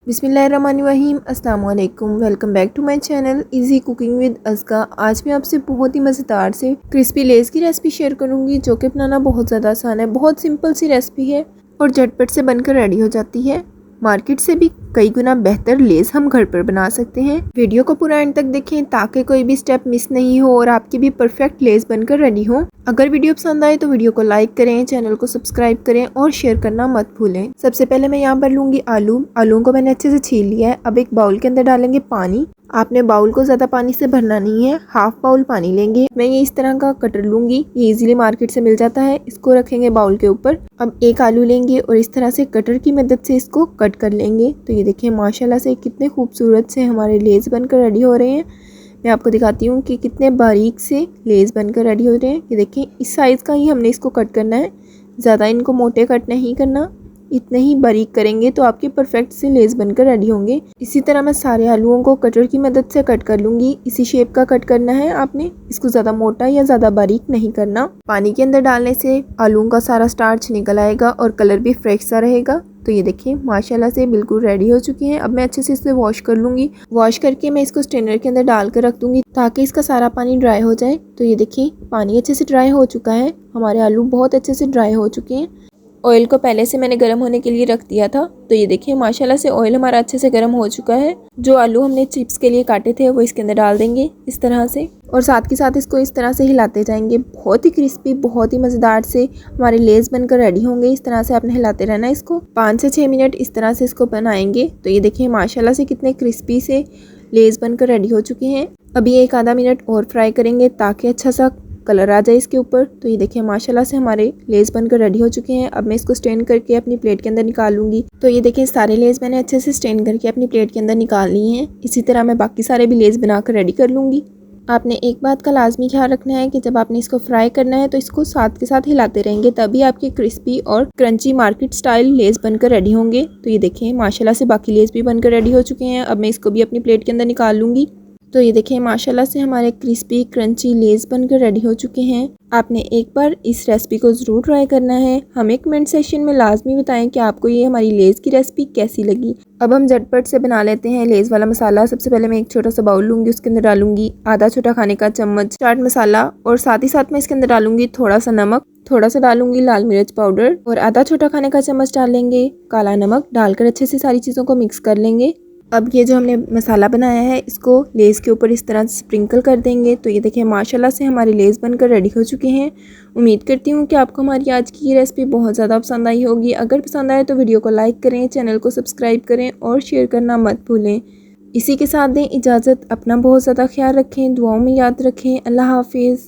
बिस्मिल्लाहिर्रहमानिर्रहीम अस्सलाम वालेकुम। Welcome back to my channel easy cooking with Azka. आज मैं आपसे बहुत ही मज़ेदार से क्रिस्पी लेज़ की रेसिपी शेयर करूंगी जो कि बनाना बहुत ज़्यादा आसान है। बहुत सिंपल सी रेसिपी है और झटपट से बनकर रेडी हो जाती है। मार्केट से भी कई गुना बेहतर लेस हम घर पर बना सकते हैं। वीडियो को पूरा एंड तक देखें ताकि कोई भी स्टेप मिस नहीं हो और आपकी भी परफेक्ट लेस बनकर रेडी हो। अगर वीडियो पसंद आए तो वीडियो को लाइक करें, चैनल को सब्सक्राइब करें और शेयर करना मत भूलें। सबसे पहले मैं यहाँ पर लूंगी आलूओं को मैंने अच्छे से छील लिया है। अब एक बाउल के अंदर डालेंगे पानी। आपने बाउल को ज़्यादा पानी से भरना नहीं है, हाफ बाउल पानी लेंगे। मैं ये इस तरह का कटर लूंगी, ये इजीली मार्केट से मिल जाता है। इसको रखेंगे बाउल के ऊपर। अब एक आलू लेंगे और इस तरह से कटर की मदद से इसको कट कर लेंगे। तो ये देखिए माशाल्लाह से कितने खूबसूरत से हमारे लेस बनकर रेडी हो रहे हैं। मैं आपको दिखाती हूँ कि कितने बारीक से लेस बनकर रेडी हो रहे हैं। ये देखिए इस साइज़ का ही हमने इसको कट करना है, ज़्यादा इनको मोटे कट नहीं करना, इतने ही बारीक करेंगे तो आपके परफेक्ट से लेस बनकर रेडी होंगे। इसी तरह मैं सारे आलूओं को कटर की मदद से कट कर लूँगी। इसी शेप का कट करना है आपने, इसको ज़्यादा मोटा या ज़्यादा बारीक नहीं करना। पानी के अंदर डालने से आलूओं का सारा स्टार्च निकल आएगा और कलर भी फ्रेश सा रहेगा। तो ये देखिए माशाल्लाह से बिल्कुल रेडी हो चुके हैं। अब मैं अच्छे से इसे वॉश कर लूँगी। वॉश करके मैं इसको स्ट्रेनर के अंदर डाल कर रख दूँगी ताकि इसका सारा पानी ड्राई हो जाए। तो ये देखिए पानी अच्छे से ड्राई हो चुका है, हमारे आलू बहुत अच्छे से ड्राई हो चुके हैं। ऑयल को पहले से मैंने गर्म होने के लिए रख दिया था। तो ये देखिए माशाल्लाह से ऑयल हमारा अच्छे से गर्म हो चुका है। जो आलू हमने चिप्स के लिए काटे थे वो इसके अंदर डाल देंगे इस तरह से, और साथ के साथ इसको इस तरह से हिलाते जाएंगे। बहुत ही क्रिस्पी, बहुत ही मज़ेदार से हमारे लेस बनकर रेडी होंगे। इस तरह से आपने हिलाते रहना है इसको। 5 से 6 मिनट इस तरह से इसको बनाएंगे। तो ये देखिए माशाल्लाह से कितने क्रिस्पी से लेस बनकर रेडी हो चुके हैं। अभी एक आधा मिनट और फ्राई करेंगे ताकि अच्छा सा कलर आ जाए इसके ऊपर। तो ये देखिए माशाल्लाह से हमारे लेस बनकर रेडी हो चुके हैं। अब मैं इसको स्ट्रेन करके अपनी प्लेट के अंदर निकाल लूँगी। तो ये देखिए सारे लेस मैंने अच्छे से स्ट्रेन करके अपनी प्लेट के अंदर निकाल लिए हैं। इसी तरह मैं बाकी सारे भी लेस बनाकर रेडी कर लूँगी। आपने एक बात का लाजमी ख्याल रखना है कि जब आपने इसको फ्राई करना है तो इसको साथ के साथ हिलाते रहेंगे, तभी आपके क्रिस्पी और क्रंची मार्केट स्टाइल लेस बनकर रेडी होंगे। तो ये देखें माशाल्लाह से बाकी लेस भी बनकर रेडी हो चुके हैं। अब मैं इसको भी अपनी प्लेट के अंदर निकाल लूँगी। तो ये देखिए माशाल्लाह से हमारे क्रिस्पी क्रंची लेस बनकर रेडी हो चुके हैं। आपने एक बार इस रेसिपी को ज़रूर ट्राई करना है। हमें कमेंट सेक्शन में लाजमी बताएं कि आपको ये हमारी लेस की रेसिपी कैसी लगी। अब हम झटपट से बना लेते हैं लेस वाला मसाला। सबसे पहले मैं एक छोटा सा बाउल लूँगी, उसके अंदर डालूंगी आधा छोटा खाने का चम्मच चाट मसाला, और साथ ही साथ मैं इसके अंदर डालूंगी थोड़ा सा नमक, थोड़ा सा डालूंगी लाल मिर्च पाउडर, और आधा छोटा खाने का चम्मच डालेंगे काला नमक। डालकर अच्छे से सारी चीज़ों को मिक्स कर लेंगे। अब ये जो हमने मसाला बनाया है इसको लेस के ऊपर इस तरह से स्प्रिंकल कर देंगे। तो ये देखिए माशाल्लाह से हमारे लेस बनकर रेडी हो चुके हैं। उम्मीद करती हूँ कि आपको हमारी आज की ये रेसिपी बहुत ज़्यादा पसंद आई होगी। अगर पसंद आए तो वीडियो को लाइक करें, चैनल को सब्सक्राइब करें और शेयर करना मत भूलें। इसी के साथ दें इजाज़त। अपना बहुत ज़्यादा ख्याल रखें, दुआओं में याद रखें। अल्लाह हाफिज़।